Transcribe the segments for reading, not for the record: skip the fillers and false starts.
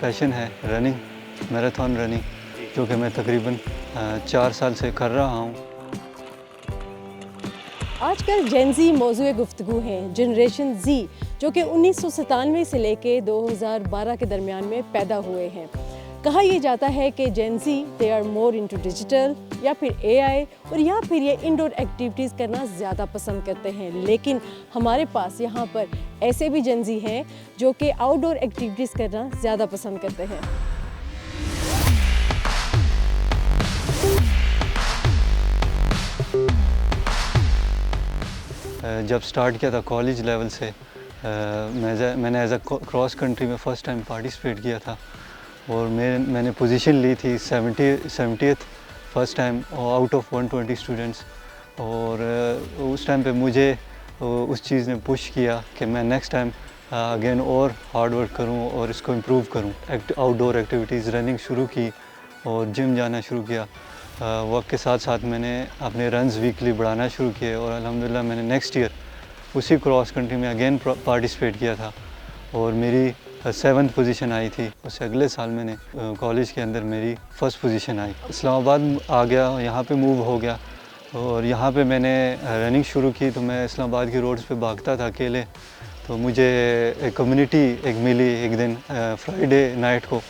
Passion है running, marathon running, जो कि मैं तकरीबन 4 साल से कर रहा हूँ। आजकल जेन ज़ी मौज़ूए गुफ्तगू है। जनरेशन ज़ी जो कि 1997 से लेके 2012 के दरमियान में पैदा हुए हैं। कहा यह जाता है कि Gen Z they are more into digital या फिर एआई और या फिर ये इंडोर एक्टिविटीज़ करना ज़्यादा पसंद करते हैं। लेकिन हमारे पास यहाँ पर ऐसे भी जेन ज़ी हैं जो कि आउटडोर एक्टिविटीज़ करना ज़्यादा पसंद करते हैं। जब स्टार्ट किया था कॉलेज लेवल से, मैंने एज अ क्रॉस कंट्री में फ़र्स्ट टाइम पार्टिसिपेट किया था और मैंने पोजीशन ली थी 70th first time out of 120 students. और उस टाइम पे मुझे उस चीज़ ने पुश किया कि मैं नेक्स्ट टाइम अगेन और हार्ड वर्क करूं और इसको इम्प्रूव करूं। आउटडोर एक्टिविटीज़ रनिंग शुरू की और जिम जाना शुरू किया। वक्त के साथ साथ मैंने अपने रन्स वीकली बढ़ाना शुरू किए और अल्हम्दुलिल्लाह मैंने नेक्स्ट ईयर उसी क्रॉस कंट्री में अगेन पार्टिसिपेट किया था और मेरी 7th पोजीशन आई थी। उससे अगले साल मैंने कॉलेज के अंदर मेरी फ़र्स्ट पोजीशन आई। इस्लामाबाद आ गया, यहाँ पे मूव हो गया और यहाँ पे मैंने रनिंग शुरू की। तो मैं इस्लामाबाद की रोड्स पे भागता था अकेले। तो मुझे एक कम्युनिटी मिली एक दिन फ्राइडे नाइट को,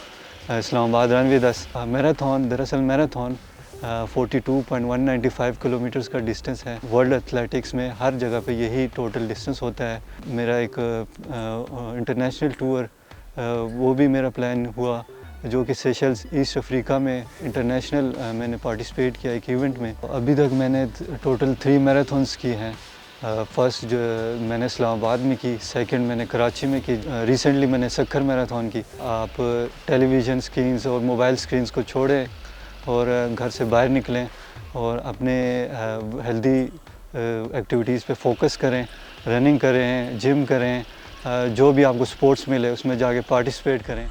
Islamabad run with us marathon. दरअसल मैराथन 42.195 किलोमीटर्स का डिस्टेंस है। वर्ल्ड एथलेटिक्स में हर जगह पे यही टोटल डिस्टेंस होता है। मेरा एक इंटरनेशनल टूर वो भी मेरा प्लान हुआ, जो कि सेशल्स ईस्ट अफ्रीका में इंटरनेशनल मैंने पार्टिसिपेट किया एक इवेंट में। अभी तक मैंने टोटल 3 मैराथन्स की हैं। फर्स्ट जो मैंने इस्लामाबाद में की, सेकंड मैंने कराची में की, रिसेंटली मैंने सक्खर मैराथन की। आप टेलीविज़न स्क्रीन्स और मोबाइल स्क्रीन्स को छोड़ें और घर से बाहर निकलें और अपने हेल्दी एक्टिविटीज़ पे फोकस करें, रनिंग करें, जिम करें, जो भी आपको स्पोर्ट्स मिले उसमें जाके पार्टिसिपेट करें।